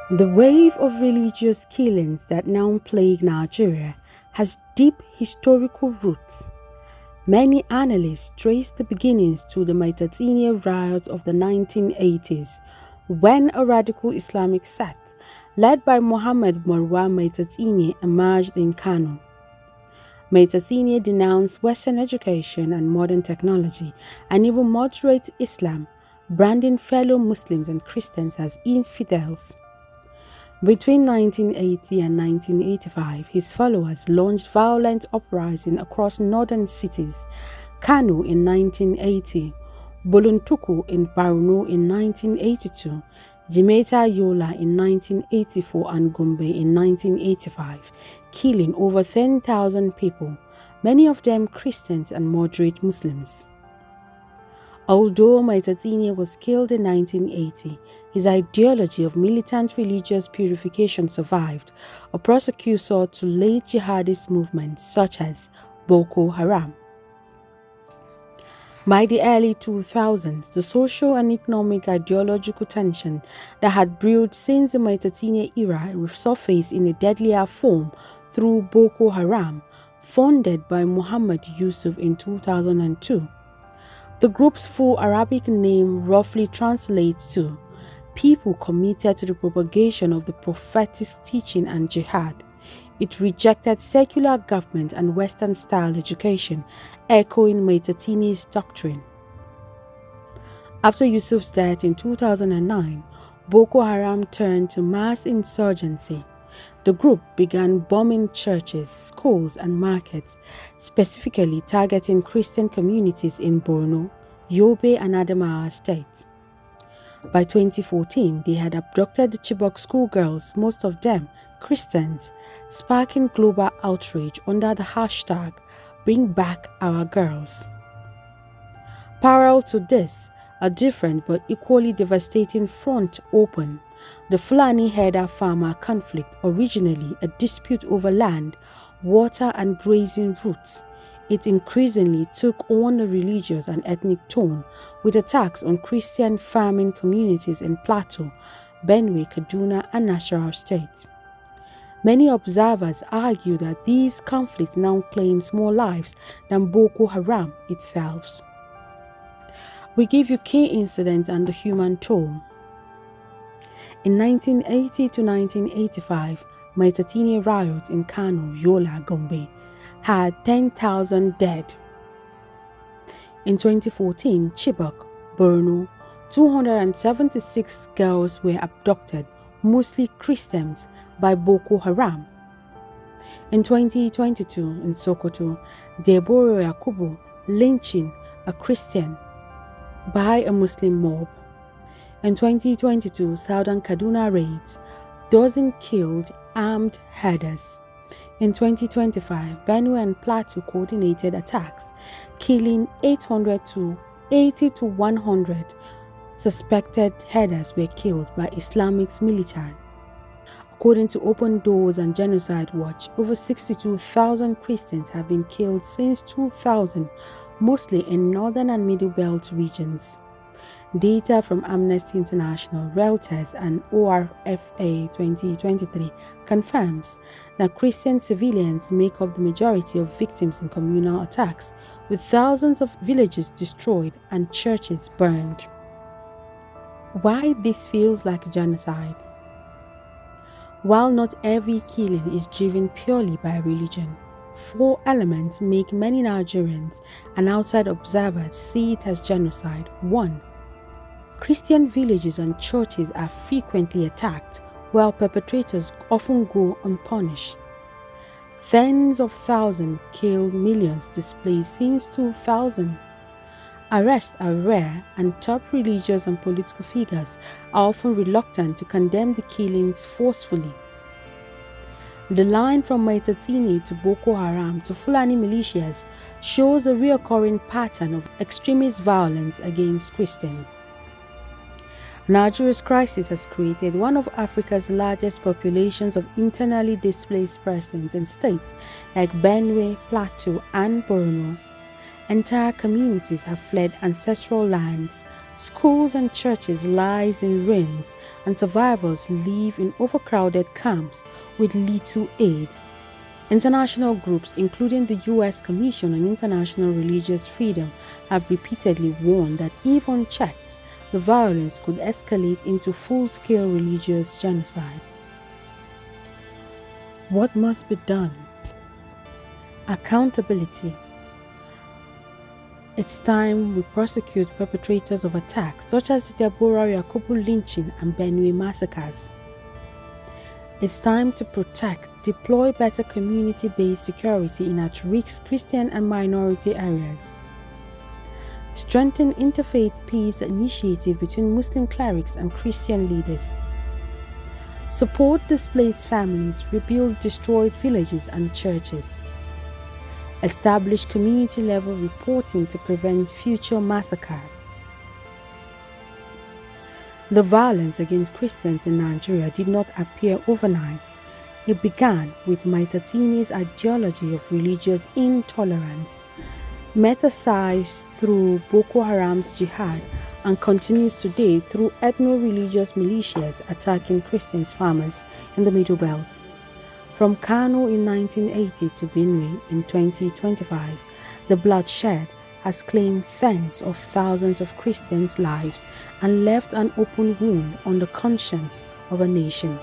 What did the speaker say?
The wave of religious killings that now plague Nigeria has deep historical roots. Many analysts trace the beginnings to the Maitatsine riots of the 1980s, when a radical Islamic sect led by Mohammed Marwa Maitatsine emerged in Kano. Maitatsine denounced Western education and modern technology and even moderate Islam, branding fellow Muslims and Christians as infidels. Between 1980 and 1985, his followers launched violent uprisings across northern cities: Kano in 1980, Boluntuku in Borno in 1982, Jimeta Yola in 1984 and Gombe in 1985, killing over 10,000 people, many of them Christians and moderate Muslims. Although Maitatsine was killed in 1980, his ideology of militant religious purification survived, a precursor to late jihadist movements such as Boko Haram. By the early 2000s, the social and economic ideological tension that had brewed since the Maitatsine era resurfaced in a deadlier form through Boko Haram, funded by Muhammad Yusuf in 2002. The group's full Arabic name roughly translates to "people committed to the propagation of the prophetic teaching and jihad." It rejected secular government and Western-style education, echoing Maitatsine's doctrine. After Yusuf's death in 2009, Boko Haram turned to mass insurgency. The group began bombing churches, schools, and markets, specifically targeting Christian communities in Borno, Yobe, and Adamawa states. By 2014, they had abducted the Chibok schoolgirls, most of them Christians, sparking global outrage under the hashtag "Bring Back Our Girls." Parallel to this, a different but equally devastating front opened: the Fulani herder-farmer conflict, originally a dispute over land, water, and grazing routes. It increasingly took on a religious and ethnic tone, with attacks on Christian farming communities in Plateau, Benue, Kaduna, and Nasarawa states. Many observers argue that these conflicts now claim more lives than Boko Haram itself. We give you key incidents and the human toll. In 1980 to 1985, Maitatsine riots in Kano, Yola, Gombe had 10,000 dead. In 2014, Chibok, Borno, 276 girls were abducted, mostly Christians, by Boko Haram. In 2022, in Sokoto, Deborah Yakubu lynching a Christian by a Muslim mob. In 2022, Southern Kaduna raids, dozen killed armed herders. In 2025, Benue and Plateau coordinated attacks, killing 80 to 100 suspected herders were killed by Islamic militants. According to Open Doors and Genocide Watch, over 62,000 Christians have been killed since 2000, mostly in northern and middle belt regions. Data from Amnesty International, Reuters, and ORFA 2023 confirms that Christian civilians make up the majority of victims in communal attacks, with thousands of villages destroyed and churches burned. Why this feels like genocide? While not every killing is driven purely by religion, 4 elements make many Nigerians and outside observers see it as genocide. 1. Christian villages and churches are frequently attacked, while perpetrators often go unpunished. Tens of thousands killed, millions displaced since 2000. Arrests are rare, and top religious and political figures are often reluctant to condemn the killings forcefully. The line from Maitatsine to Boko Haram to Fulani militias shows a recurring pattern of extremist violence against Christians. Nigeria's crisis has created one of Africa's largest populations of internally displaced persons in states like Benue, Plateau, and Borno. Entire communities have fled ancestral lands. Schools and churches lie in ruins, and survivors live in overcrowded camps with little aid. International groups, including the U.S. Commission on International Religious Freedom, have repeatedly warned that if unchecked, the violence could escalate into full-scale religious genocide. What must be done? Accountability. It's time we prosecute perpetrators of attacks such as the Deborah Yakubu lynching and Benue massacres. It's time to protect, deploy better community-based security in at-risk Christian and minority areas. Strengthen interfaith peace initiative between Muslim clerics and Christian leaders. Support displaced families, rebuild destroyed villages and churches. Establish community-level reporting to prevent future massacres. The violence against Christians in Nigeria did not appear overnight. It began with Maitatsine's ideology of religious intolerance, metastasized through Boko Haram's jihad, and continues today through ethno-religious militias attacking Christian farmers in the Middle Belt. From Kano in 1980 to Benue in 2025, the bloodshed has claimed tens of thousands of Christians' lives and left an open wound on the conscience of a nation.